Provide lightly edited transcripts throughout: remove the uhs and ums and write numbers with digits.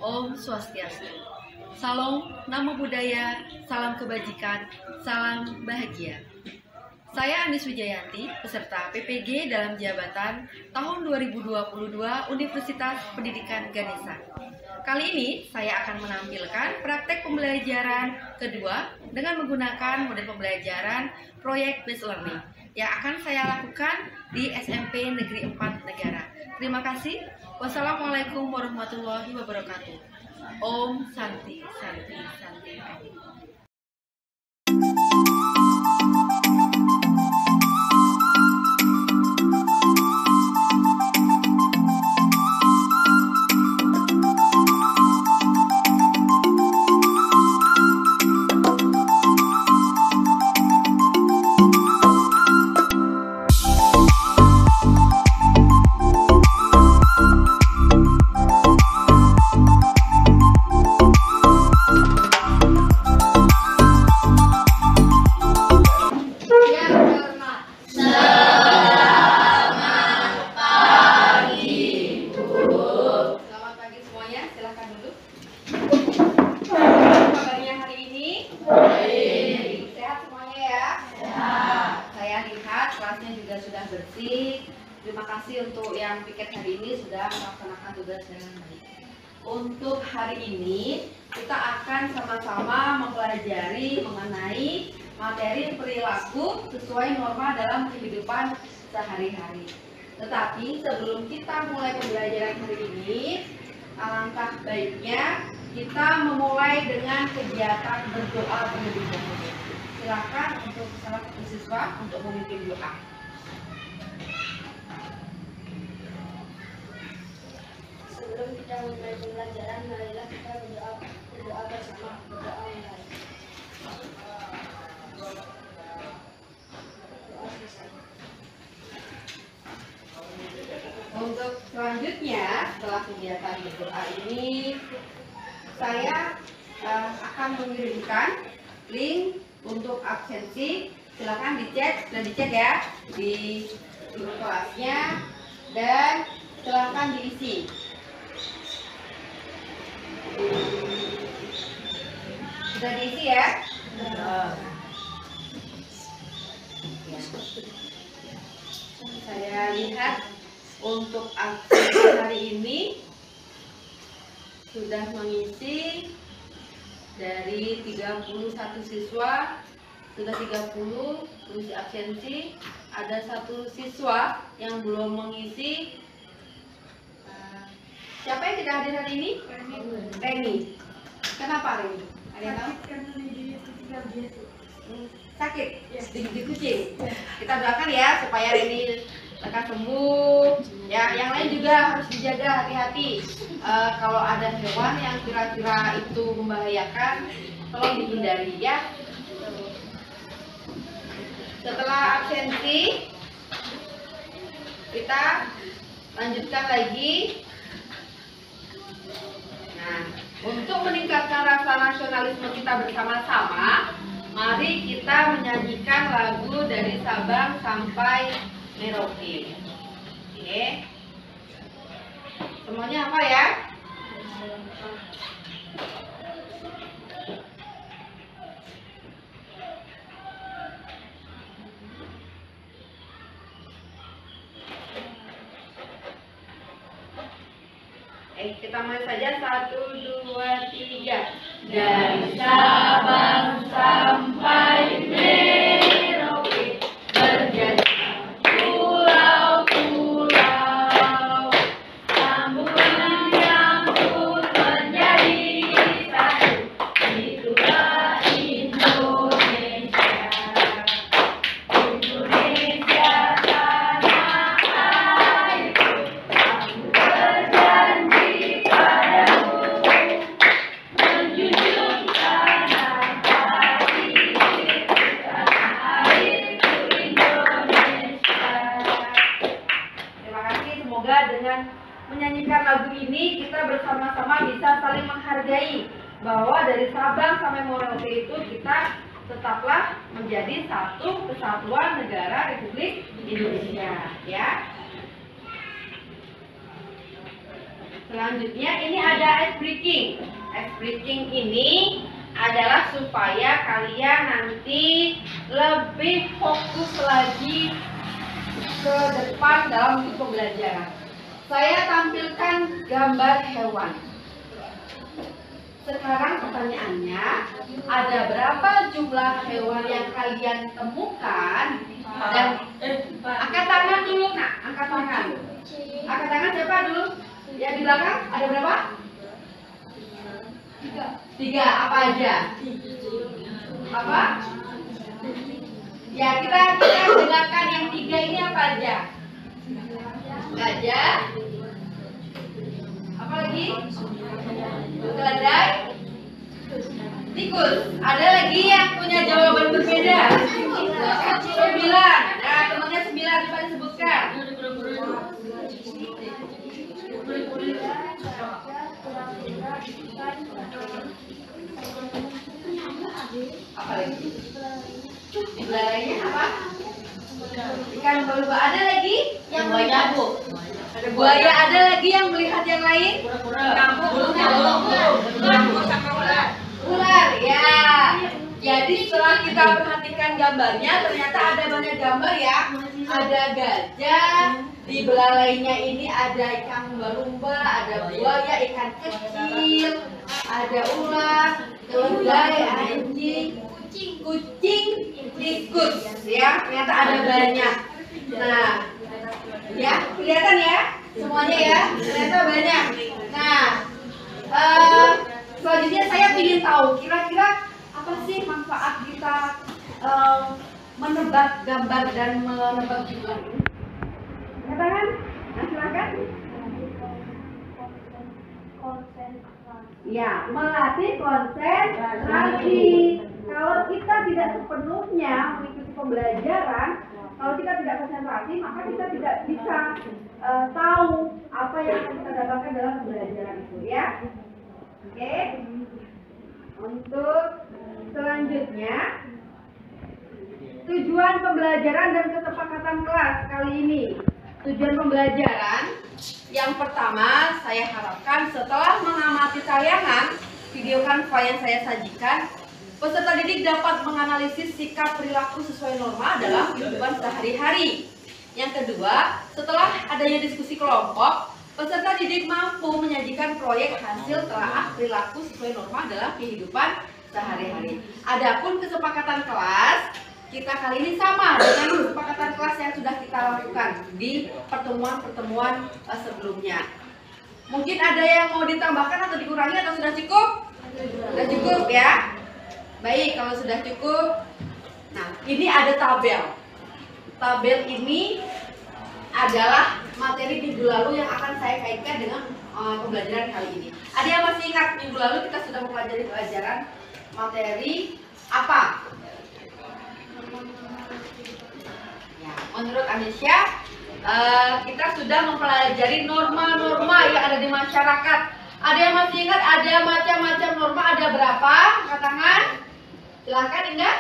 Om Swastiastu. Salam Namo Buddhaya, salam kebajikan, salam bahagia. Saya Anis Wijayanti, peserta PPG dalam jabatan tahun 2022 Universitas Pendidikan Ganesha. Kali ini saya akan menampilkan praktek pembelajaran kedua dengan menggunakan model pembelajaran proyek based learning yang akan saya lakukan di SMP Negeri 4 Negara. Terima kasih. Wassalamualaikum warahmatullahi wabarakatuh. Om Santi Santi Santi. Kelasnya juga sudah bersih. Terima kasih untuk yang piket hari ini sudah melaksanakan tugas dengan baik. Untuk hari ini kita akan sama-sama mempelajari mengenai materi perilaku sesuai norma dalam kehidupan sehari-hari. Tetapi sebelum kita mulai pembelajaran hari ini, alangkah baiknya kita memulai dengan kegiatan berdoa terlebih dahulu. Silakan untuk salah satu siswa untuk memimpin doa. Sebelum kita mulai pembelajaran, marilah kita berdoa bersama. Berdoa mulai. Untuk selanjutnya, setelah kegiatan berdoa ini, saya akan mengirimkan link untuk absensi. Silakan dicek ya di grup kelasnya dan silakan diisi. Sudah diisi ya? Saya lihat untuk absensi hari ini sudah mengisi dari 31 siswa, sudah 30 mengisi absensi. Ada satu siswa yang belum mengisi. Siapa yang tidak hadir hari ini? Reni. Kenapa Reni? Ada yang tahu? Sakit? Digigit kucing. Kita doakan ya supaya Reni lekas sembuh. Ya, yang lain juga harus dijaga, hati-hati. Kalau ada hewan yang kira-kira itu membahayakan, tolong dihindari ya. Setelah absensi, kita lanjutkan lagi. Nah, untuk meningkatkan rasa nasionalisme kita bersama-sama, mari kita menyanyikan lagu dari Sabang sampai Merauke. Oke. Semuanya apa ya? Kita mulai saja. 1, 2, 3. Dari Sabang sampai Merauke berjajah pulau-pulau, sambungan yang pun menjadi satu. Itulah Indonesia. Indonesia tanah airku, aku berjanji padamu menjunjung tanah airku Indonesia. Terima kasih. Semoga dengan menyanyikan lagu ini kita bersama-sama bisa saling menghargai bahwa dari Sabang sampai Merauke itu kita tetaplah menjadi satu kesatuan negara Republik Indonesia, ya. Selanjutnya ini ada ice breaking. Ice breaking ini adalah supaya kalian nanti lebih fokus lagi ke depan dalam pembelajaran. Saya tampilkan gambar hewan. Sekarang pertanyaannya, ada berapa jumlah hewan yang kalian temukan? Dan angkat tangan dulu, nak, angkat tangan. Angkat tangan siapa dulu? Ya di belakang ada berapa? Tiga. Apa aja? Apa? Ya kita dengarkan yang tiga ini apa aja? Gajah. Apa lagi? Keledai. Tikus. Ada lagi yang punya jawaban berbeda? 9. Nah, temannya 9 coba disebutkan. Apa lagi? Belalainya apa? Ikan berubah. Ada lagi yang melihat? Ada buaya. Ada lagi yang melihat yang lain? Ular. Ya. Jadi setelah kita perhatikan gambarnya, ternyata ada banyak gambar ya. Ada gajah, di belalainya ini ada ikan lumba-lumba, ada buaya, ikan kecil, ada ular, keledai, anjing, kucing, tikus, ya. Ternyata ada banyak. Nah, ya kelihatan ya semuanya ya. Ternyata banyak. Nah, selanjutnya saya ingin tahu kira-kira apa sih manfaat kita menebak gambar dan menebak jumlah ini? Katakan, nah silakan. Ya, melatih konsentrasi. Kalau kita tidak sepenuhnya mengikuti pembelajaran, kalau kita tidak konsentrasi, maka kita tidak bisa tahu apa yang akan kita dapatkan dalam pembelajaran itu, ya. Oke. Untuk selanjutnya, tujuan pembelajaran dan kesepakatan kelas kali ini. Tujuan pembelajaran yang pertama, saya harapkan setelah mengamati tayangan video kanva yang saya sajikan, peserta didik dapat menganalisis sikap perilaku sesuai norma dalam kehidupan sehari-hari. Yang kedua, setelah adanya diskusi kelompok, peserta didik mampu menyajikan proyek hasil telaah perilaku sesuai norma dalam kehidupan sehari-hari. Adapun kesepakatan kelas, kita kali ini sama dengan kesepakatan kelas yang sudah kita lakukan di pertemuan-pertemuan sebelumnya. Mungkin ada yang mau ditambahkan atau dikurangi atau sudah cukup? Sudah cukup ya? Baik, kalau sudah cukup. Nah, ini ada tabel. Tabel ini adalah materi minggu lalu yang akan saya kaitkan dengan pembelajaran kali ini. Ada yang masih ingat minggu lalu kita sudah mempelajari pelajaran materi apa? Ya, menurut Anisya, kita sudah mempelajari norma-norma yang ada di masyarakat. Ada yang masih ingat ada macam-macam norma, ada berapa? Angkat tangan. Silakan Indah.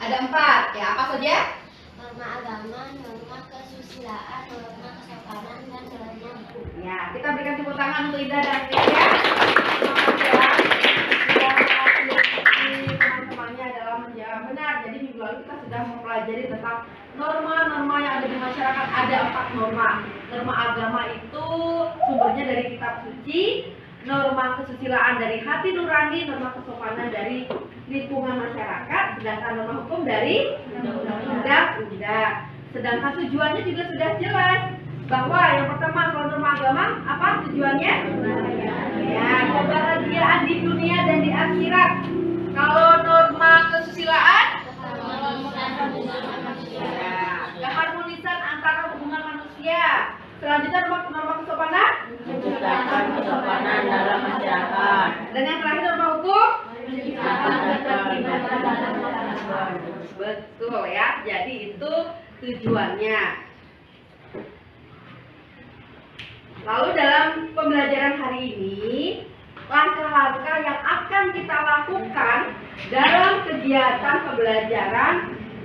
Ada 4. Ya, apa saja? Norma agama, norma kesusilaan, norma kesopanan, dan norma hukum. Ya, kita berikan tepuk tangan untuk Indah dan Anisya. Teman-temannya dalam menjawab benar. Jadi minggu lalu kita sudah mempelajari tentang norma-norma yang ada di masyarakat. Ada 4 norma. Norma agama itu sumbernya dari kitab suci, norma kesusilaan dari hati nurani, norma kesopanan dari lingkungan masyarakat, sedangkan norma hukum dari undang-undang. Sedangkan tujuannya juga sudah jelas, bahwa yang pertama kalau norma agama apa tujuannya? Ya, kebahagiaan di dunia dan di akhirat. Kalau norma kesusilaan, keharmonisan antara hubungan manusia. Selanjutnya norma kesopanan, menciptakan kesopanan dalam masyarakat. dan yang terakhir norma hukum. Betul ya, jadi itu tujuannya. Lalu dalam pembelajaran hari ini, langkah-langkah yang akan kita lakukan dalam kegiatan pembelajaran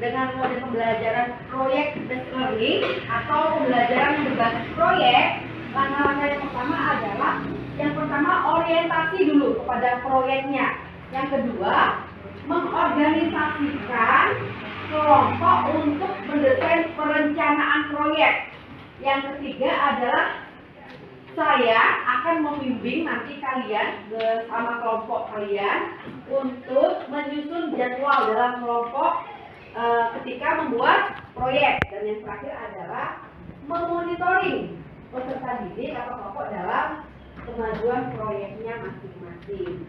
dengan model pembelajaran proyek based learning atau pembelajaran yang berbasis proyek Langkah-langkah yang pertama adalah orientasi dulu kepada proyeknya. Yang kedua, mengorganisasikan kelompok untuk mendesain perencanaan proyek. Yang ketiga adalah saya akan membimbing nanti kalian bersama kelompok kalian untuk menyusun jadwal dalam kelompok ketika membuat proyek. Dan yang terakhir adalah memonitoring peserta didik atau kelompok dalam kemajuan proyeknya masing-masing.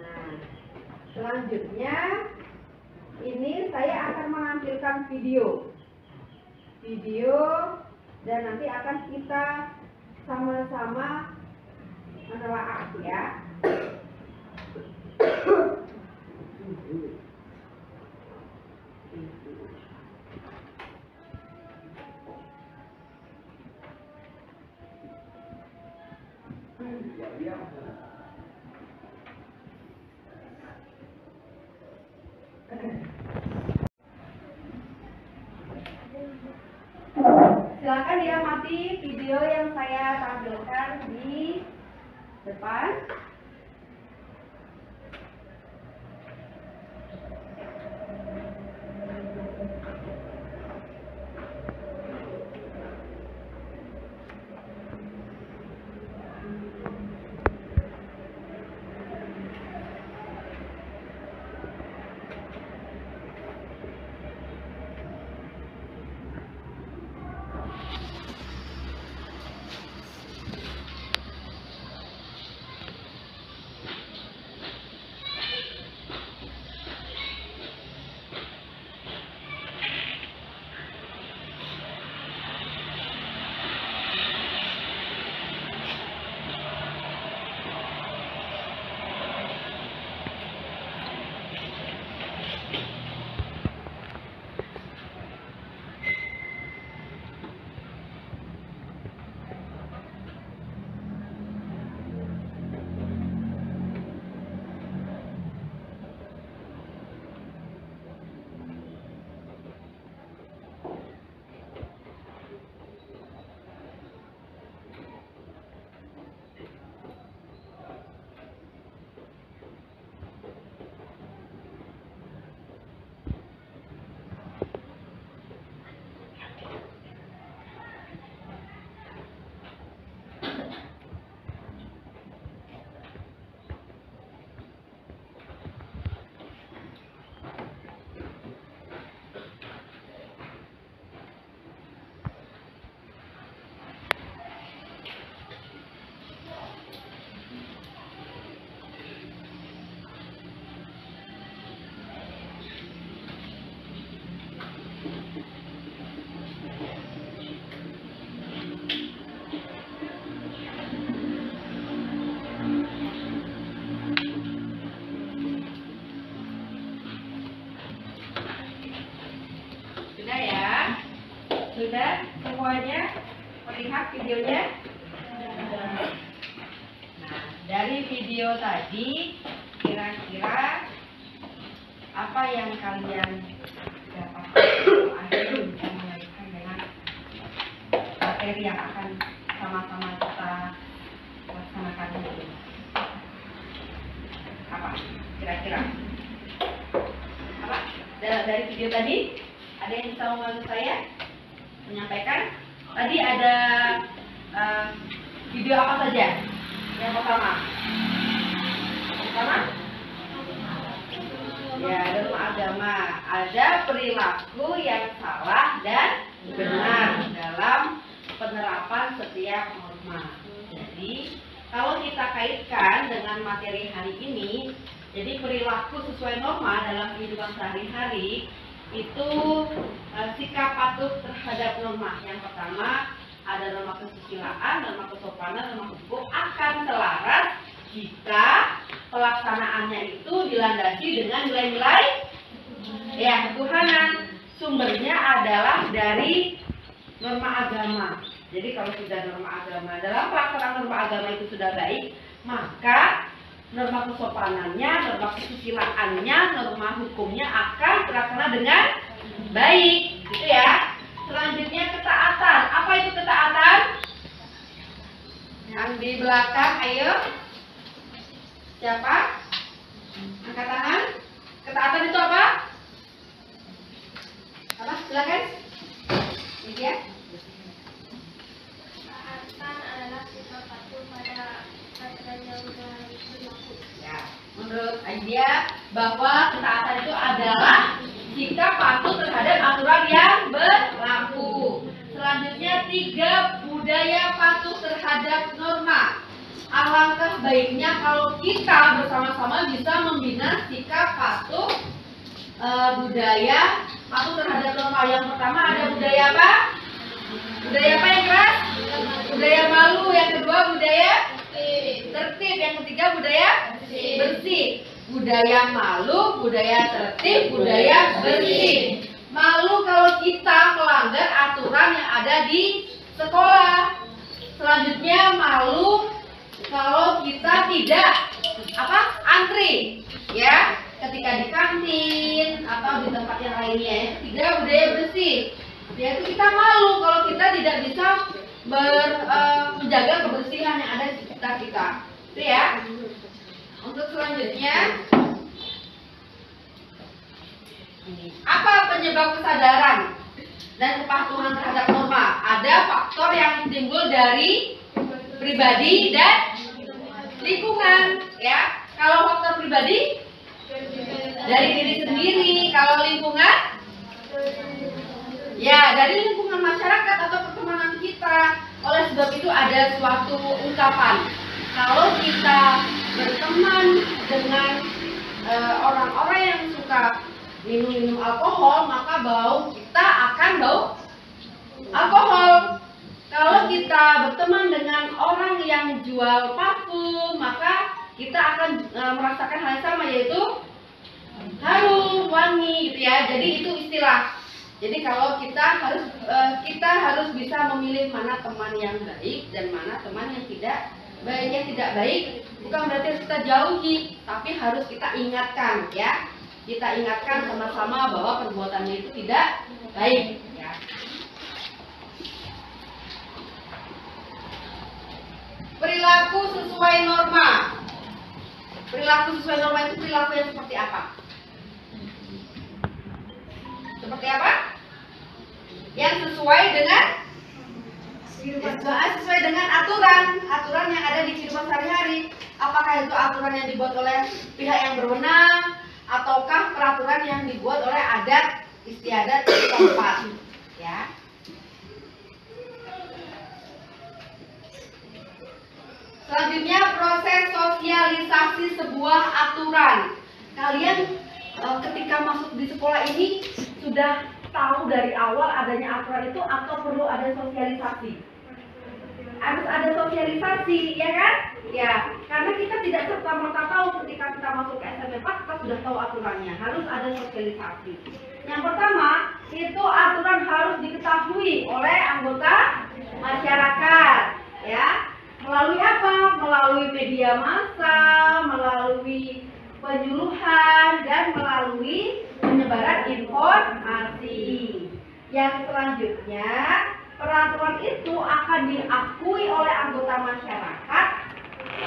Nah, selanjutnya ini saya akan menampilkan video dan nanti akan kita sama-sama menelaah ya. Silakan diamati video yang saya tampilkan di depan. Sudah semuanya melihat videonya? Nah, dari video tadi kira-kira apa yang kalian dapatkan akhirnya mengaitkan dengan materi yang akan sama-sama kita laksanakan ini? Apa kira-kira? Apa? Dari video tadi ada yang bisa membantu saya menyampaikan? Tadi ada video apa saja? Yang pertama ya, ada rumah agama, ada perilaku yang salah dan benar dalam penerapan setiap norma. Jadi kalau kita kaitkan dengan materi hari ini, jadi perilaku sesuai norma dalam kehidupan sehari-hari itu sikap patuh terhadap norma. Yang pertama ada norma kesusilaan, norma kesopanan, norma hukum akan selaras jika pelaksanaannya itu dilandasi dengan nilai-nilai ya ketuhanan. Sumbernya adalah dari norma agama. Jadi kalau sudah norma agama, dalam pelaksanaan norma agama itu sudah baik, maka norma kesopanannya, norma kesusilaannya, norma hukumnya akan terlaksana dengan baik, gitu ya. Selanjutnya ketaatan. Apa itu ketaatan? Yang di belakang, ayo. Siapa? Angkat tangan. Ketaatan itu apa? Apa? Silakan. Ini dia. Taatan adalah sikap patuh pada aturan yang sudah berlaku. Ya, menurut dia bahwa ketaatan itu adalah sikap patuh terhadap aturan yang berlaku. Selanjutnya 3, budaya patuh terhadap norma. Alangkah baiknya kalau kita bersama-sama bisa membina sikap patuh budaya patuh terhadap norma. Yang pertama ada budaya apa? Budaya apa yang keras? Budaya malu. Yang kedua budaya tertib. Yang ketiga budaya bersih. Budaya malu, budaya tertib, budaya bersih. Malu kalau kita melanggar aturan yang ada di sekolah. Selanjutnya malu kalau kita tidak antri, ya, ketika di kantin atau di tempat yang lainnya. Yang ketiga budaya bersih, yaitu kita malu kalau kita tidak bisa menjaga kebersihan yang ada di sekitar kita. Itu ya. Untuk selanjutnya, apa penyebab kesadaran dan kepatuhan terhadap norma? Ada faktor yang timbul dari pribadi dan lingkungan, ya. Kalau faktor pribadi dari diri sendiri, kalau lingkungan ya dari lingkungan masyarakat atau pertemanan kita. Oleh sebab itu ada suatu ungkapan, kalau kita berteman dengan orang-orang yang suka minum alkohol, maka kita akan bau alkohol. Kalau kita berteman dengan orang yang jual parfum, maka kita akan merasakan hal yang sama, yaitu harum, wangi, gitu ya. Jadi itu istilah. Jadi kalau kita harus bisa memilih mana teman yang baik dan mana teman yang tidak baik. Yang tidak baik bukan berarti harus kita jauhi, tapi harus kita ingatkan, ya. Kita ingatkan sama-sama bahwa perbuatannya itu tidak baik, ya. Perilaku sesuai norma. Perilaku sesuai norma itu perilaku yang seperti apa? Seperti apa? Yang sesuai dengan aturan yang ada di kehidupan sehari-hari. Apakah itu aturan yang dibuat oleh pihak yang berwenang, ataukah peraturan yang dibuat oleh adat istiadat setempat, ya. Selanjutnya proses sosialisasi sebuah aturan. Kalian ketika masuk di sekolah ini sudah tahu dari awal adanya aturan itu atau perlu ada sosialisasi? Harus ada sosialisasi, ya kan? Ya, karena kita tidak serta-merta tahu ketika kita masuk ke SMP 4 kita sudah tahu aturannya. Harus ada sosialisasi. Yang pertama, itu aturan harus diketahui oleh anggota masyarakat, ya. Melalui apa? Melalui media massa, melalui penyuluhan, dan melalui penyebaran informasi. Yang selanjutnya, peraturan itu akan diakui oleh anggota masyarakat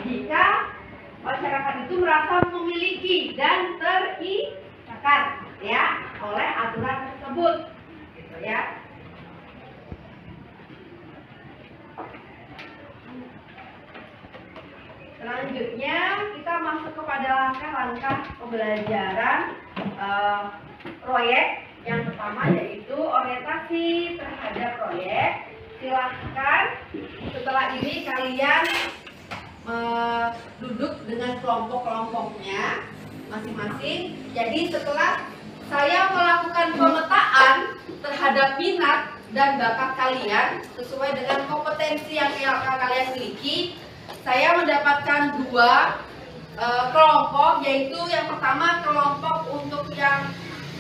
jika masyarakat itu merasa memiliki dan terikat, ya, oleh aturan tersebut, gitu ya. Selanjutnya kita masuk kepada langkah-langkah pembelajaran proyek. Yang pertama yaitu orientasi terhadap proyek. Silahkan setelah ini kalian duduk dengan kelompok-kelompoknya masing-masing. Jadi setelah saya melakukan pemetaan terhadap minat dan bakat kalian sesuai dengan kompetensi yang kalian miliki, saya mendapatkan 2 kelompok, yaitu yang pertama kelompok untuk yang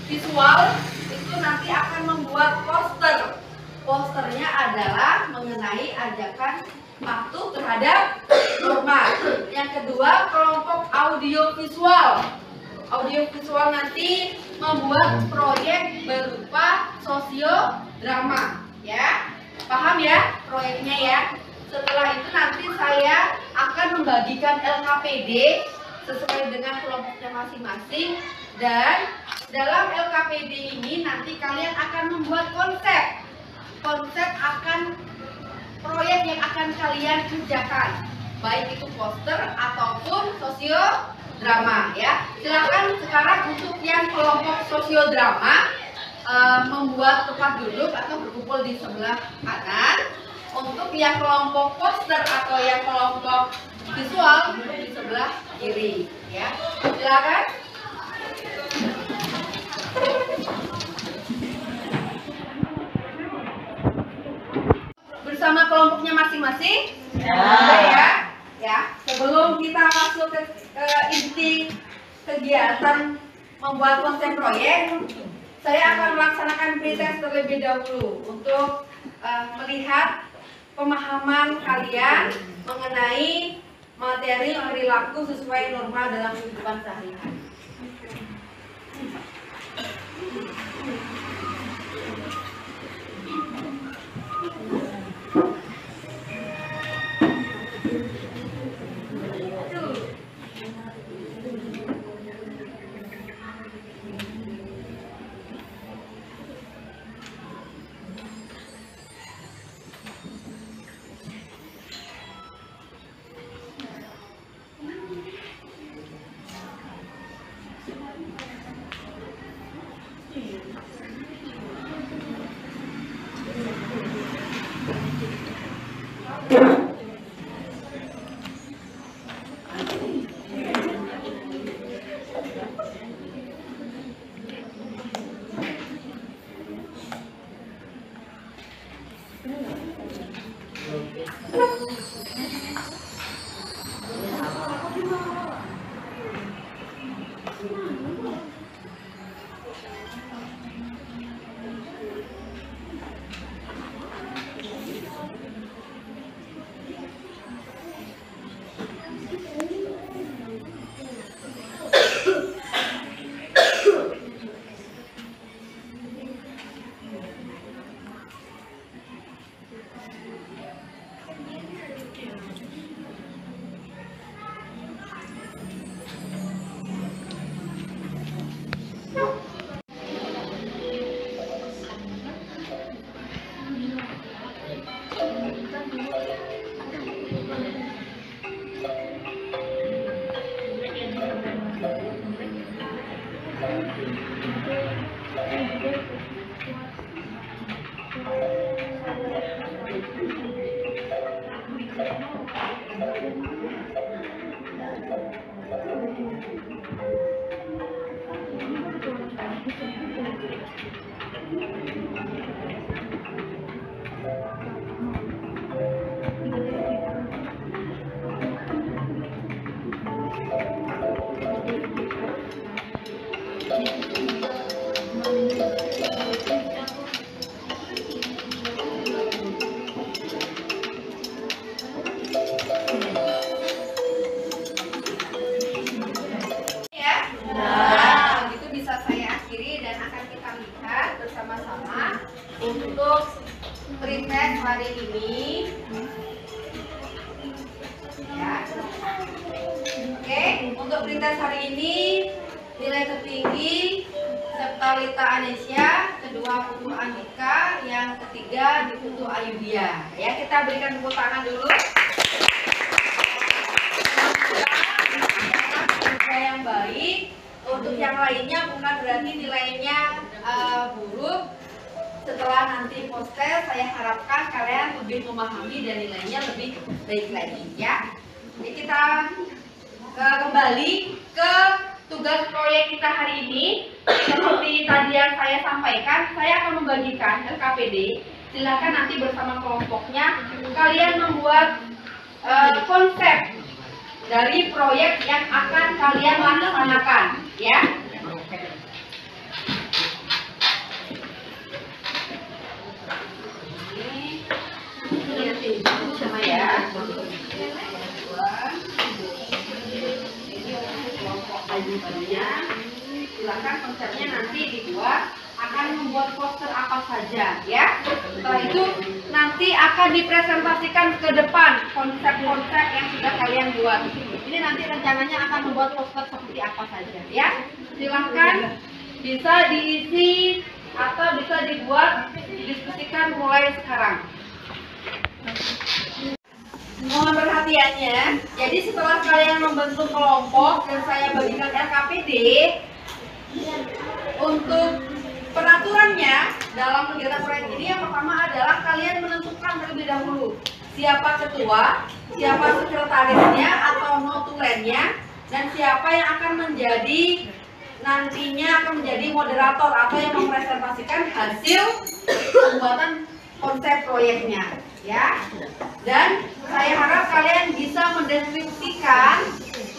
visual, itu nanti akan membuat poster. Posternya adalah mengenai ajakan patuh terhadap norma. Yang kedua kelompok audiovisual. Audiovisual nanti membuat proyek berupa drama, ya. Paham ya proyeknya ya? Setelah itu nanti saya akan membagikan LKPD sesuai dengan kelompoknya masing-masing, dan dalam LKPD ini nanti kalian akan membuat konsep akan proyek yang akan kalian kerjakan, baik itu poster ataupun sosiodrama ya. Silakan sekarang untuk yang kelompok sosiodrama membuat tempat duduk atau berkumpul di sebelah kanan. Untuk yang kelompok poster atau yang kelompok visual duduk di sebelah kiri ya. Silakan. Bersama kelompoknya masing-masing. Ya. Sebelum kita masuk ke inti kegiatan membuat konsep proyek, saya akan melaksanakan pretest terlebih dahulu untuk melihat pemahaman kalian mengenai materi perilaku sesuai norma dalam kehidupan sehari-hari. Untuk pretest hari ini ya. Oke, untuk pretest hari ini nilai tertinggi Septalita Anesya, kedua Putu Andika, yang ketiga di Putu Ayudia. Ya, kita berikan tepuk tangan dulu. Kerja yang baik. Untuk yang lainnya bukan berarti nilainya buruk. Setelah nanti poster, saya harapkan kalian lebih memahami dan nilainya lebih baik lagi ya. Jadi kita kembali ke tugas proyek kita hari ini. Seperti tadi yang saya sampaikan, saya akan membagikan LKPD. Silakan nanti bersama kelompoknya kalian membuat konsep dari proyek yang akan kalian laksanakan ya. Sama ya. Ini untuk kelompok ajudannya. Silakan konsepnya nanti dibuat akan membuat poster apa saja ya. Setelah itu nanti akan dipresentasikan ke depan konsep-konsep yang sudah kalian buat. Ini nanti rencananya akan membuat poster seperti apa saja ya. Silahkan bisa diisi atau bisa dibuat, didiskusikan mulai sekarang. Mohon perhatiannya, jadi setelah kalian membentuk kelompok dan saya bagikan RKPD, untuk peraturannya dalam kegiatan proyek ini yang pertama adalah kalian menentukan terlebih dahulu siapa ketua, siapa sekretarisnya atau notulennya, dan siapa yang akan menjadi nantinya akan menjadi moderator atau yang mempresentasikan hasil pembuatan konsep proyeknya ya. Dan saya harap kalian bisa mendeskripsikan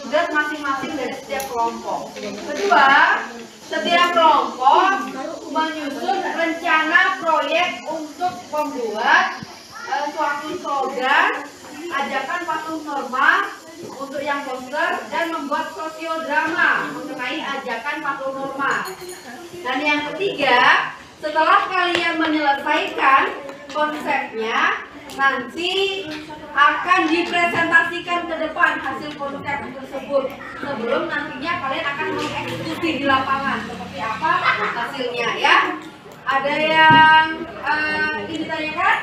tugas masing-masing dari setiap kelompok. Kedua, setiap kelompok menyusun rencana proyek untuk membuat suatu slogan, ajakan patuh norma untuk yang poster, dan membuat sosiodrama mengenai ajakan patuh norma. Dan yang ketiga, setelah kalian menyelesaikan konsepnya, nanti akan dipresentasikan ke depan hasil konsep tersebut sebelum nantinya kalian akan mengeksekusi di lapangan seperti apa hasilnya ya. Ada yang ingin ditanyakan?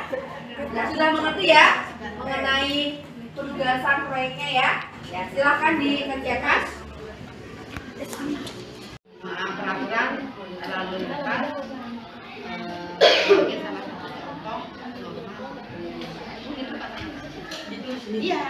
Sudah mengerti ya mengenai penugasan proyeknya ya? Ya, silakan dikerjakan. Peraturan lalu lintas sebagai salah satu contoh iya.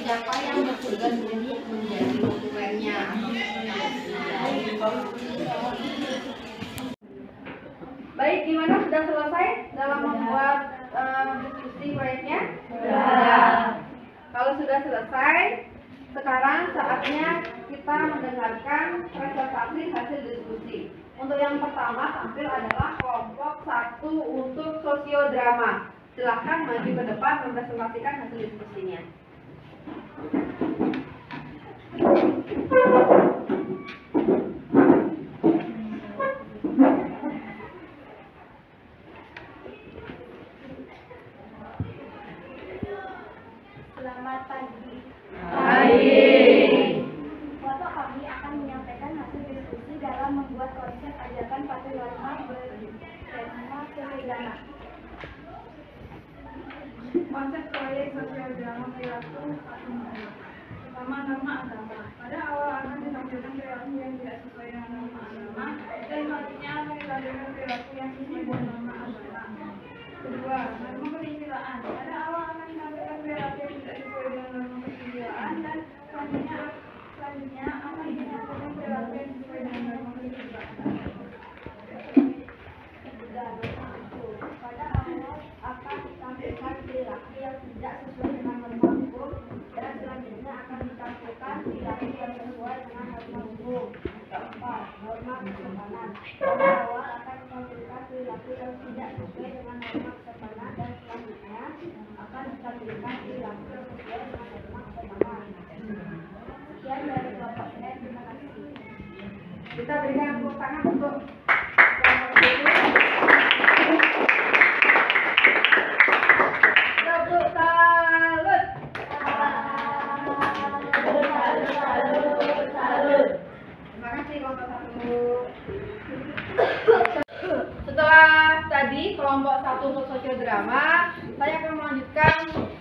Siapa yang bertugas untuk menjadi notulennya? Baik, gimana? Sudah selesai dalam membuat diskusi proyeknya? Sudah. Kalau sudah selesai, sekarang saatnya kita mendengarkan presentasi hasil diskusi. Untuk yang pertama tampil adalah kelompok 1 untuk sosiodrama. Silahkan maju ke depan mempresentasikan hasil diskusinya. Selamat pagi. Pagi. Kelompok kami akan menyampaikan hasil diskusi dalam membuat konsep ajakan patuh norma bertema sosialdrama. Konsep proyek sosialdrama perilaku patuh norma. Pertama, norma agama. Pada awal akan ditampilkan perilaku yang tidak sesuai dengan norma agama, dan selanjutnya akan ditampilkan perilaku yang sesuai dengan norma agama. Kedua, norma kesusilaan. Pada awal akan ditampilkan perilaku yang tidak sesuai dengan norma kesusilaan, dan selanjutnya akan ditampilkan perilaku yang sesuai dengan norma kesusilaan. Ketiga, norma hukum. Pada awal akan ditampilkan perilaku yang tidak sesuai dengan norma hukum, dan selanjutnya akan ditampilkan perilaku yang sesuai dengan norma hukum. Keempat, norma kesopanan. Pada awal akan ditampilkan perilaku yang tidak sesuai dengan norma kesopanan, dan selanjutnya akan ditampilkan perilaku yang sesuai dengan norma kesopanan. Sekian dari kelompok saya, terima kasih. Kita berikan tepuk tangan untuk kelompok ini. Tepuk salut. Terima kasih kelompok 1. Setelah tadi kelompok 1 untuk sosiodrama, saya akan melanjutkan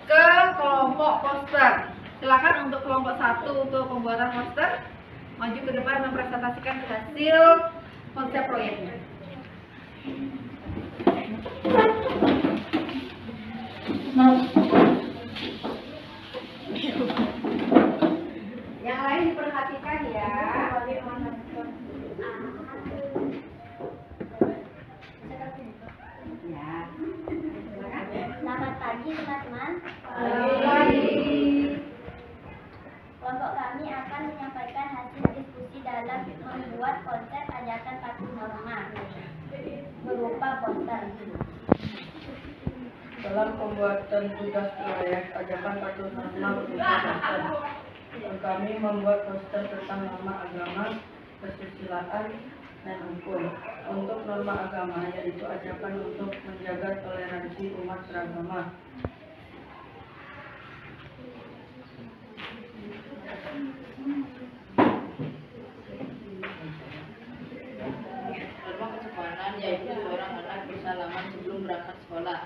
ke kelompok poster. Silakan untuk kelompok 1 untuk pembuatan poster maju ke depan mempresentasikan hasil konsep proyeknya. Yang lain diperhatikan ya. Ya. kami akan menyampaikan hasil diskusi dalam membuat konsep ajakan patuh norma berupa poster. Dalam pembuatan tugas proyek ajakan patuh norma berupa poster, kami membuat poster tentang norma agama, kesusilaan, dan hukum. Untuk norma agama yaitu ajakan untuk menjaga toleransi umat beragama. Norma kesopanan yaitu seorang anak bersalaman sebelum berangkat sekolah.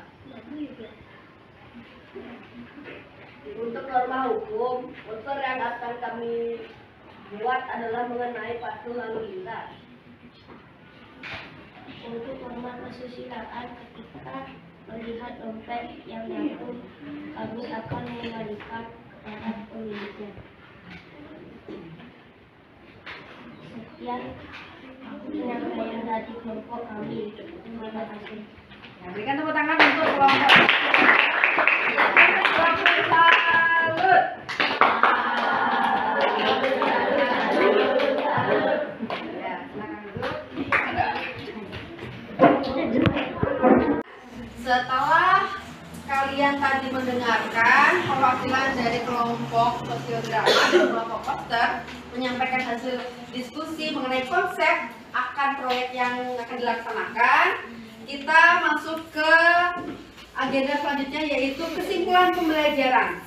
Untuk norma hukum, poster yang akan kami buat adalah mengenai patuh lalu lintas. Untuk norma kesusilaan, ketika melihat dompet yang jatuh, kami akan mengembalikan kepada pemiliknya. Sekian penyampaian dari kelompok kami. Terima kasih. Nah, berikan tepuk tangan untuk kelompok. Salut. Ya, silakan duduk. Setelah kalian tadi mendengarkan perwakilan dari kelompok sosiodrama dan kelompok poster menyampaikan hasil diskusi mengenai konsep akan proyek yang akan dilaksanakan, kita masuk ke agenda selanjutnya yaitu kesimpulan pembelajaran.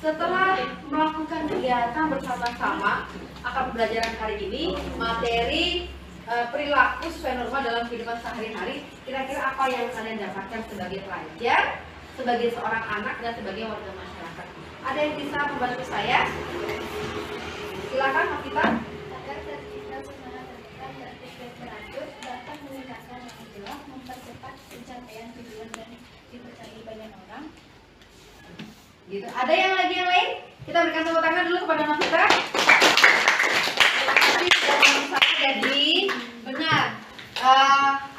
Setelah melakukan kegiatan bersama-sama akan pembelajaran hari ini, materi perilaku sesuai norma dalam kehidupan sehari-hari, kira-kira apa yang kalian dapatkan sebagai pelajar, sebagai seorang anak, dan sebagai warga masyarakat? Ada yang bisa membantu saya? Silakan, Mas Kita. Agar tercipta suasana terbuka dan feedback teratur dapat meningkatkan tanggung jawab, mempercepat pencapaian tujuan dan dipercayai banyak orang. Gitu. Ada yang lain? Kita berikan tepuk tangan dulu kepada Mas Kita. Terima kasih sudah berusaha. Jadi benar,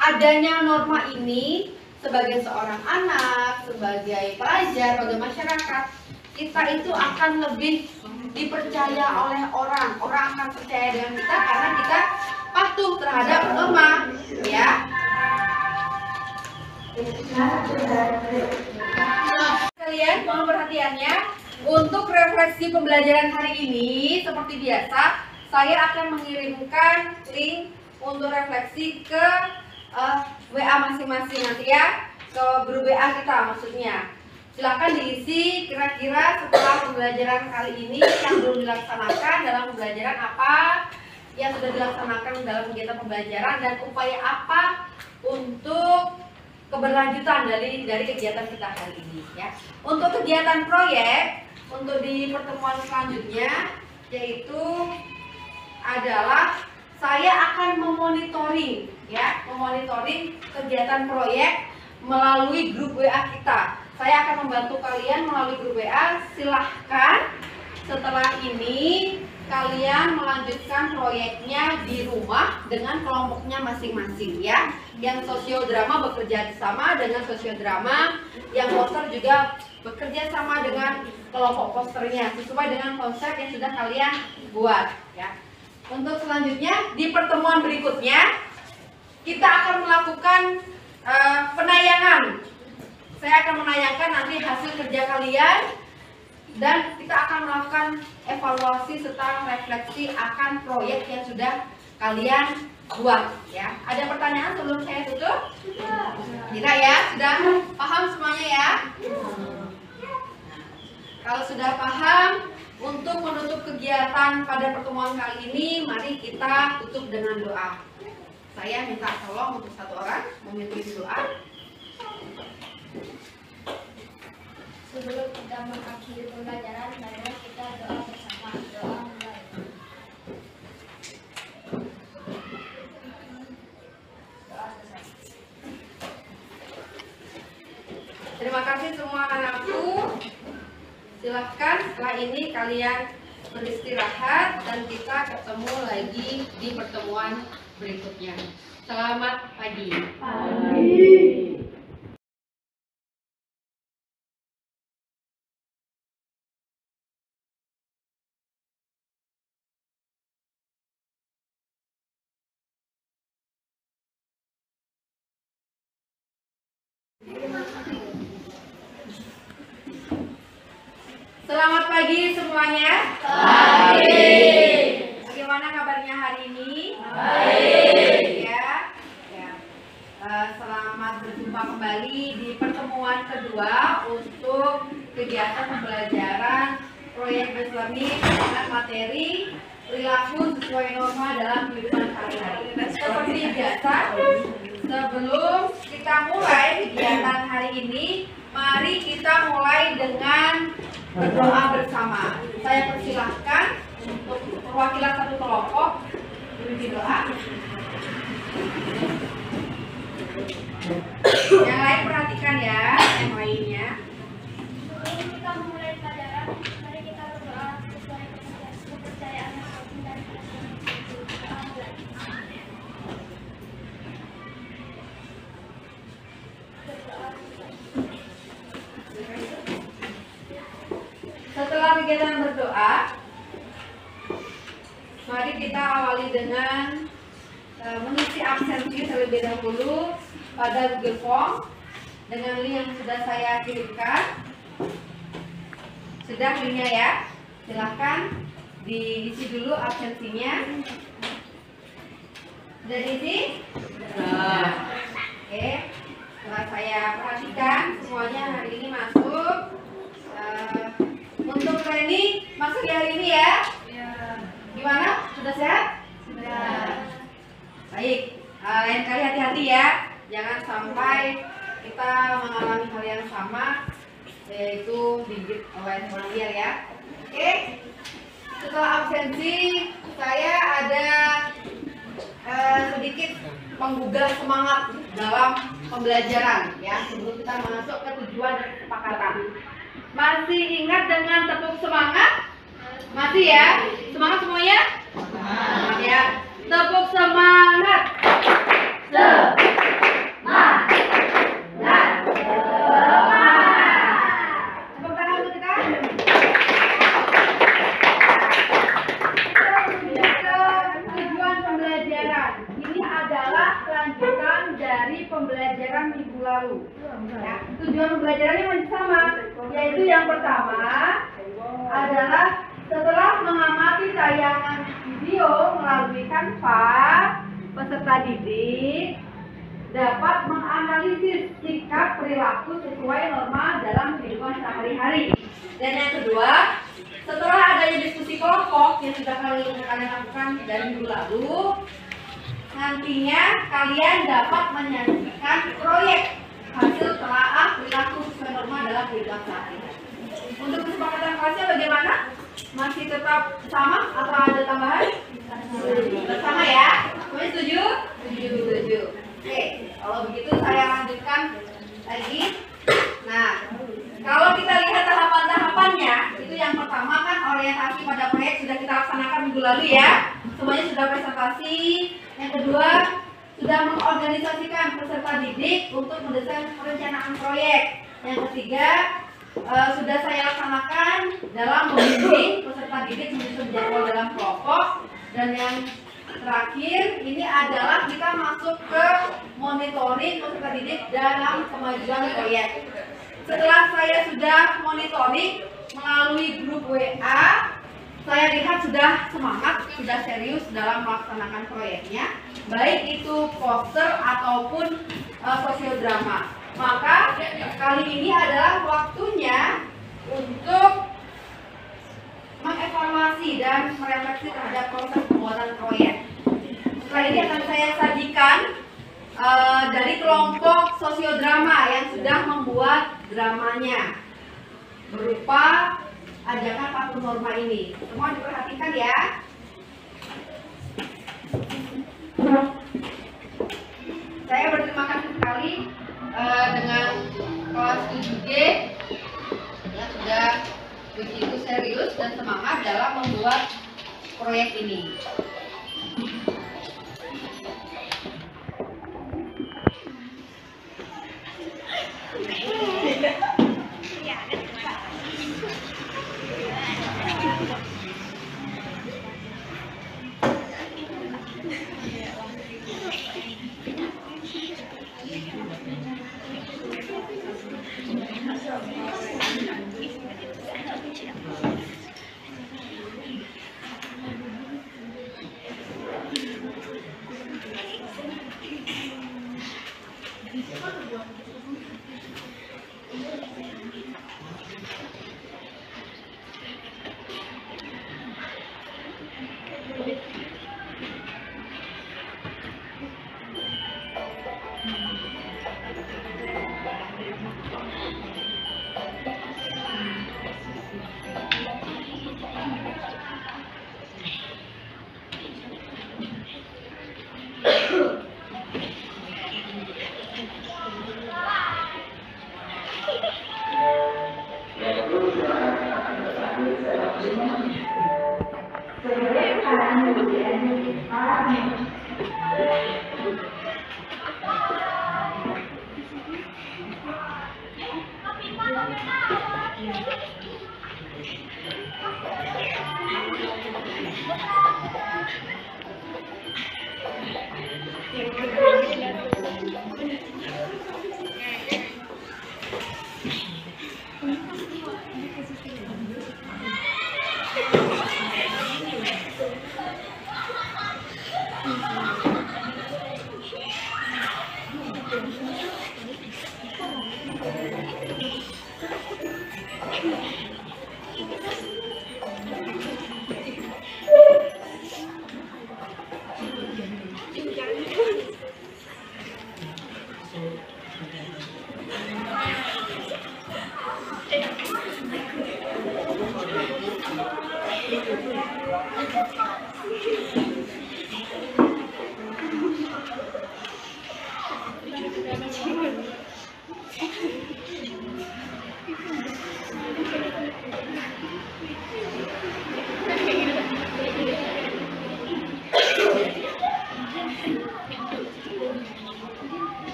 adanya norma ini sebagai seorang anak, sebagai pelajar, sebagai masyarakat, kita itu akan lebih dipercaya oleh orang. Orang akan percaya dengan kita karena kita patuh terhadap norma, ya. Kalian mohon perhatiannya. Untuk refleksi pembelajaran hari ini, seperti biasa, saya akan mengirimkan link untuk refleksi ke WA masing-masing nanti ya, ke grup WA kita maksudnya. Silakan diisi kira-kira setelah pembelajaran kali ini yang belum dilaksanakan dalam pembelajaran apa, yang sudah dilaksanakan dalam kegiatan pembelajaran, dan upaya apa untuk keberlanjutan dari kegiatan kita hari ini ya. Untuk kegiatan proyek untuk di pertemuan selanjutnya yaitu adalah saya akan memonitoring ya, memonitoring kegiatan proyek melalui grup WA kita. Saya akan membantu kalian melalui grup WA. Silahkan setelah ini kalian melanjutkan proyeknya di rumah dengan kelompoknya masing-masing ya. Yang sosiodrama bekerja sama dengan sosiodrama, yang poster juga bekerja sama dengan kelompok posternya sesuai dengan konsep yang sudah kalian buat ya. Untuk selanjutnya di pertemuan berikutnya kita akan melakukan penayangan. Saya akan menayangkan nanti hasil kerja kalian dan kita akan melakukan evaluasi serta refleksi akan proyek yang sudah kalian buat ya. Ada pertanyaan sebelum saya tutup? Tidak ya? Sudah paham semuanya ya? Kalau sudah paham, untuk menutup kegiatan pada pertemuan kali ini, mari kita tutup dengan doa. Saya minta tolong untuk satu orang memimpin doa. Sebelum kita mengakhiri pembelajaran, mari kita doa bersama. Doa mulai. Doa selesai. Terima kasih semua anakku. Silahkan setelah ini kalian beristirahat dan kita ketemu lagi di pertemuan berikutnya. Selamat pagi. Selamat pagi semuanya. Baik. Bagaimana kabarnya hari ini? Baik. Ya. Selamat berjumpa kembali di pertemuan kedua untuk kegiatan pembelajaran proyek based learning dengan materi perilaku sesuai norma dalam kehidupan sehari-hari. Seperti biasa, sebelum kita mulai kegiatan hari ini, mari kita mulai dengan berdoa bersama. Saya persilahkan untuk perwakilan satu kelompok beri doa. Yang lain perhatikan ya, yang lainnya. Sebelum kita memulai pelajaran, mari kita berdoa sesuai kepercayaan masing-masing dan Setelah kegiatan berdoa, mari kita awali dengan mengisi absensi terlebih dahulu pada Google Form dengan link yang sudah saya kirimkan. Sudah linknya ya, silahkan diisi dulu absensinya. Sudah diisi? Oke, setelah saya perhatikan semuanya hari ini masuk. Untuk training masuk di hari ini ya? Gimana? Sudah sehat? Sudah. Baik, lain kali hati-hati ya, jangan sampai kita mengalami hal yang sama, yaitu digit oleh familiar ya. Oke, setelah absensi saya ada sedikit menggugah semangat dalam pembelajaran ya, sebelum kita masuk ke tujuan dan kesepakatan. Masih ingat dengan tepuk semangat? Masih ya? Semangat semuanya? Semangat ya. Tepuk semangat. Semangat. Tepuk tangan untuk kita. Tujuan pembelajaran. Ini adalah kelanjutan dari pembelajaran minggu lalu. Ya, tujuan pembelajarannya masih sama, yaitu yang pertama adalah setelah mengamati tayangan video melalui Canva, peserta didik dapat menganalisis sikap perilaku sesuai norma dalam kehidupan sehari-hari. Dan yang kedua, setelah adanya diskusi kelompok yang sudah kalian lakukan dari minggu lalu, nantinya kalian dapat menyajikan proyek hasil telaah perilaku sesuai norma dalam kehidupan sehari-hari. Untuk kesepakatan kelasnya bagaimana? Masih tetap sama atau ada tambahan? Sama ya? Semuanya setuju? Setuju. Oke, kalau begitu saya lanjutkan lagi. Nah, kalau kita lihat tahapan-tahapannya, itu yang pertama kan orientasi pada proyek sudah kita laksanakan minggu lalu ya. Semuanya sudah presentasi. Yang kedua, sudah mengorganisasikan peserta didik untuk mendesain perencanaan proyek. Yang ketiga, sudah saya laksanakan dalam membimbing peserta didik menyusun jadwal dalam kelompok. Dan yang terakhir, ini adalah kita masuk ke monitoring peserta didik dalam kemajuan proyek. Setelah saya sudah monitoring melalui grup WA, saya lihat sudah semangat, sudah serius dalam melaksanakan proyeknya, baik itu poster ataupun sosiodrama. Maka kali ini adalah waktunya untuk mengevaluasi dan merefleksi terhadap proses pembuatan proyek. Setelah ini akan saya sajikan dari kelompok sosiodrama yang sudah membuat dramanya berupa ajakan patuh norma ini. Semua diperhatikan ya. Saya berterima kasih sekali dengan kelas 7G yang sudah begitu serius dan semangat dalam membuat proyek ini.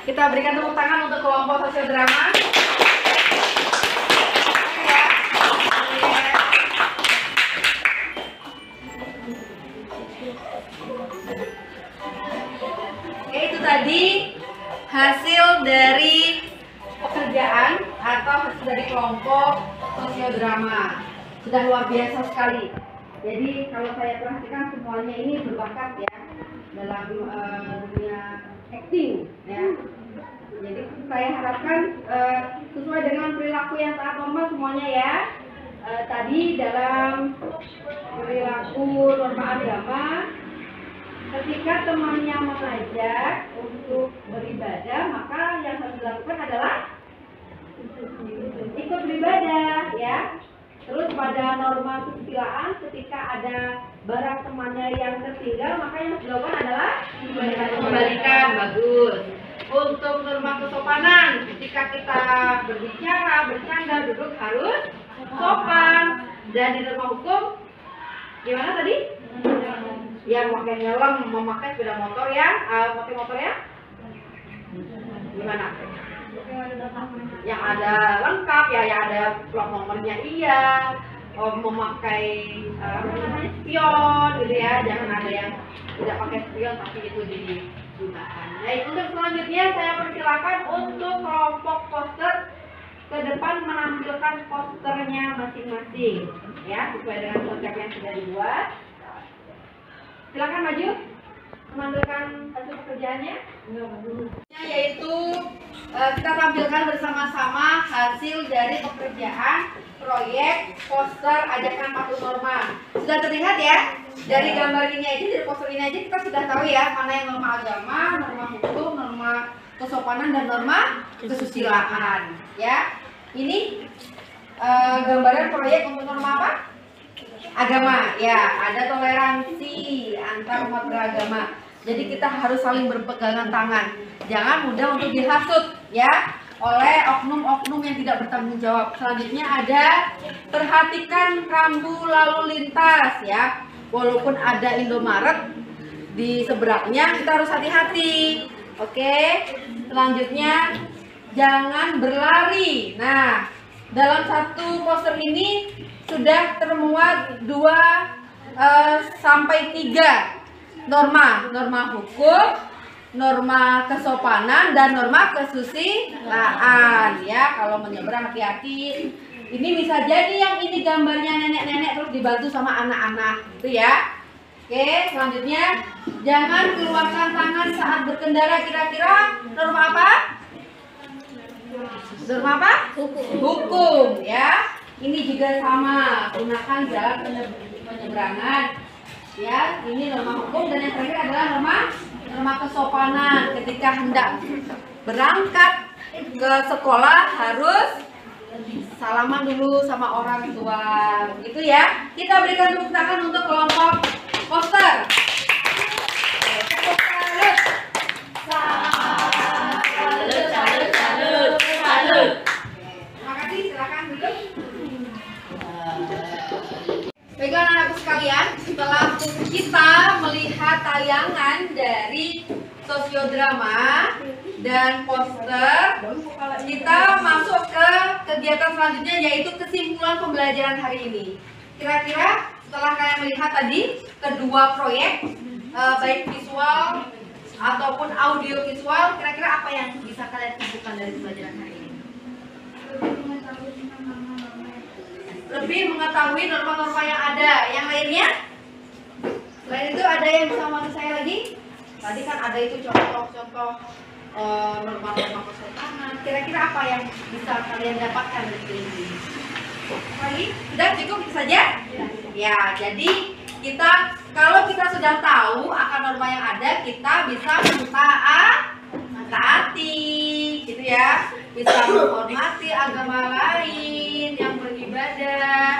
Kita berikan tepuk tangan untuk kelompok sosial drama. Oke, itu tadi hasil dari pekerjaan atau hasil dari kelompok sosial drama. Sudah luar biasa sekali. Jadi kalau saya perhatikan semuanya ini berbakat ya dalam dunia acting ya. Jadi saya harapkan sesuai dengan perilaku yang taat norma semuanya ya. Tadi dalam perilaku norma agama, ketika temannya mengajak untuk beribadah, maka yang harus dilakukan adalah ikut beribadah ya. Terus pada norma kesusilaan, ketika ada barang temannya yang tertinggal, maka yang harus dilakukan adalah kembalikan. Bagus. Untuk norma kesopanan, ketika kita berbicara, bercanda, duduk harus sopan. Dan di norma hukum, gimana tadi? Yang pakai helm, memakai sepeda motor ya, pakai motor ya? Gimana? Yang ada lengkap ya, yang ada plat nomornya iya, memakai spion gitu ya, jangan ada yang tidak pakai spion tapi itu digunakan. Baik, untuk selanjutnya saya persilakan untuk kelompok poster ke depan menampilkan posternya masing-masing ya, sesuai dengan konsep yang sudah dibuat. Silakan maju menampilkan hasil pekerjaannya. Yaitu kita tampilkan bersama-sama hasil dari pekerjaan proyek poster ajakan patuh norma. Sudah terlihat ya? Dari gambar ini aja, dari poster ini aja kita sudah tahu ya mana yang norma agama, norma hukum, norma kesopanan dan norma kesusilaan. Ya, ini gambaran proyek untuk norma apa? Agama. Ya, ada toleransi antar umat beragama. Jadi kita harus saling berpegangan tangan. Jangan mudah untuk dihasut ya oleh oknum-oknum yang tidak bertanggung jawab. Selanjutnya ada perhatikan rambu lalu lintas ya. Walaupun ada Indomaret di seberangnya, kita harus hati-hati. Oke. Selanjutnya jangan berlari. Nah, dalam satu poster ini sudah termuat 2 sampai 3 norma hukum, norma kesopanan dan norma kesusilaan ya. Kalau menyeberang hati-hati. Ini bisa jadi yang ini gambarnya nenek-nenek terus dibantu sama anak-anak gitu ya. Oke, selanjutnya jangan keluarkan tangan saat berkendara. Kira-kira norma apa? Norma apa? Hukum ya. Ini juga sama, gunakan jalan penyeberangan. Ya, ini norma hukum, dan yang terakhir adalah norma kesopanan. Ketika hendak berangkat ke sekolah harus salaman dulu sama orang tua. Gitu ya. Kita berikan tepuk tangan untuk kelompok poster. Salut. Terima kasih, silakan duduk. Baiklah anak-anakku sekalian, setelah kita melihat tayangan dari sosiodrama dan poster, kita masuk ke kegiatan selanjutnya, yaitu kesimpulan pembelajaran hari ini. Kira-kira setelah kalian melihat tadi kedua proyek, baik visual ataupun audio visual, kira-kira apa yang bisa kalian simpulkan dari pembelajaran hari ini? Lebih mengetahui norma-norma yang ada. Yang lainnya? Selain itu ada yang bisa membantu saya lagi? Tadi kan ada itu contoh-contoh norma-norma kesopanan. Kira-kira apa yang bisa kalian dapatkan dari ini? Lagi? Sudah cukup itu saja? Ya, jadi kalau kita sudah tahu akan norma yang ada, kita bisa mentaati, gitu ya. Bisa menghormati agama lain, yang beribadah,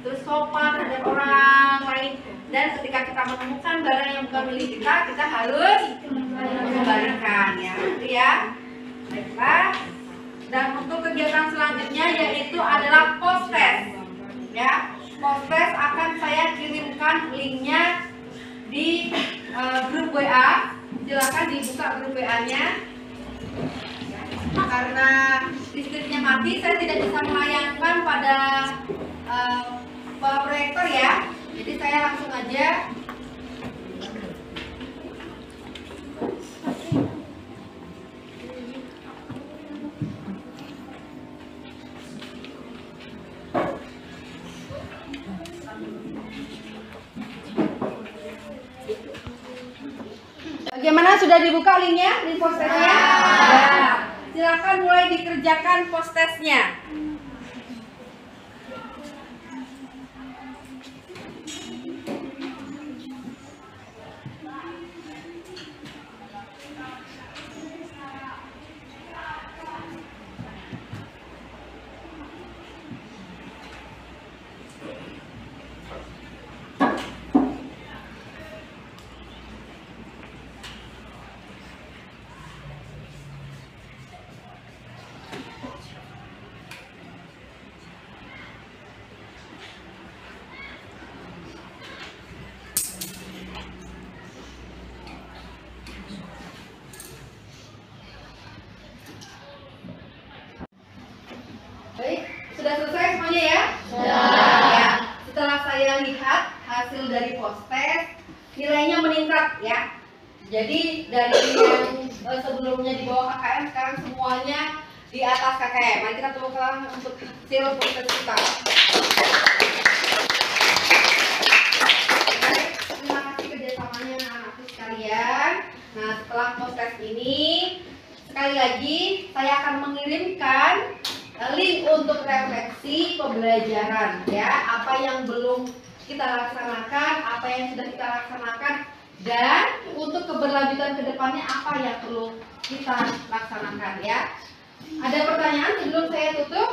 terus sopan terhadap orang lain. Dan ketika kita menemukan barang yang bukan milik kita, kita harus mengembalikan, ya, gitu ya. Baiklah. Dan untuk kegiatan selanjutnya yaitu adalah post-test, ya. Post-test akan saya kirimkan linknya di grup WA. Silakan dibuka grup WA-nya. Karena listriknya mati, saya tidak bisa menayangkan pada proyektor ya. Jadi saya langsung aja. Bagaimana, sudah dibuka linknya, link post-testnya? Ya. Silakan mulai dikerjakan post-testnya. Baik, sudah selesai semuanya ya? Ya. Setelah saya lihat hasil dari post-test, nilainya meningkat ya. Jadi dari yang sebelumnya di bawah KKM, sekarang semuanya di atas KKM. Mari kita tepuk tangan untuk hasil post-test kita. Baik, terima kasih kerjasamanya anak-anakku sekalian. Nah, setelah post-test ini, sekali lagi saya akan mengirimkan link untuk refleksi pembelajaran ya, apa yang belum kita laksanakan, apa yang sudah kita laksanakan, dan untuk keberlanjutan kedepannya apa yang perlu kita laksanakan ya. Ada pertanyaan sebelum saya tutup?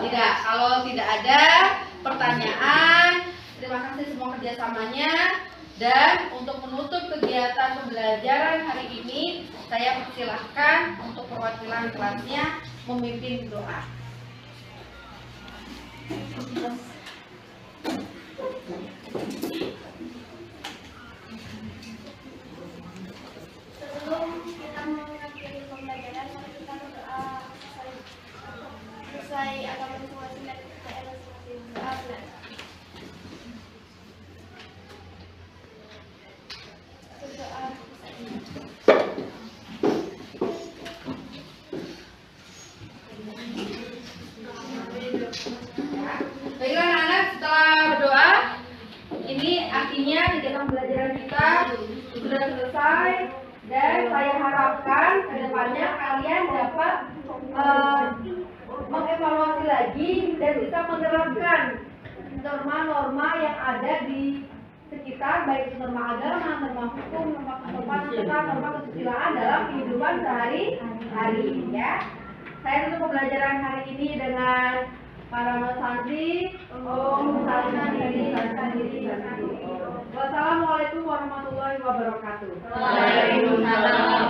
Tidak. Kalau tidak ada pertanyaan, terima kasih semua kerjasamanya. Dan untuk menutup kegiatan pembelajaran hari ini, saya persilahkan untuk perwakilan kelasnya memimpin doa. Sebelum kita mengakhiri pembelajaran, mari kita berdoa selesai agama masing-masing dan kepercayaan masing-masing. Doa. Baiklah anak-anak, setelah berdoa, ini artinya kegiatan pembelajaran kita sudah selesai, dan saya harapkan ke depannya kalian dapat mengevaluasi lagi dan bisa menerapkan norma-norma yang ada di sekitar, baik itu norma agama, norma hukum, norma kesopanan, serta norma kesusilaan dalam kehidupan sehari-hari ya. Saya tutup pembelajaran hari ini dengan para santri. Wassalamualaikum warahmatullahi wabarakatuh. Waalaikumsalam.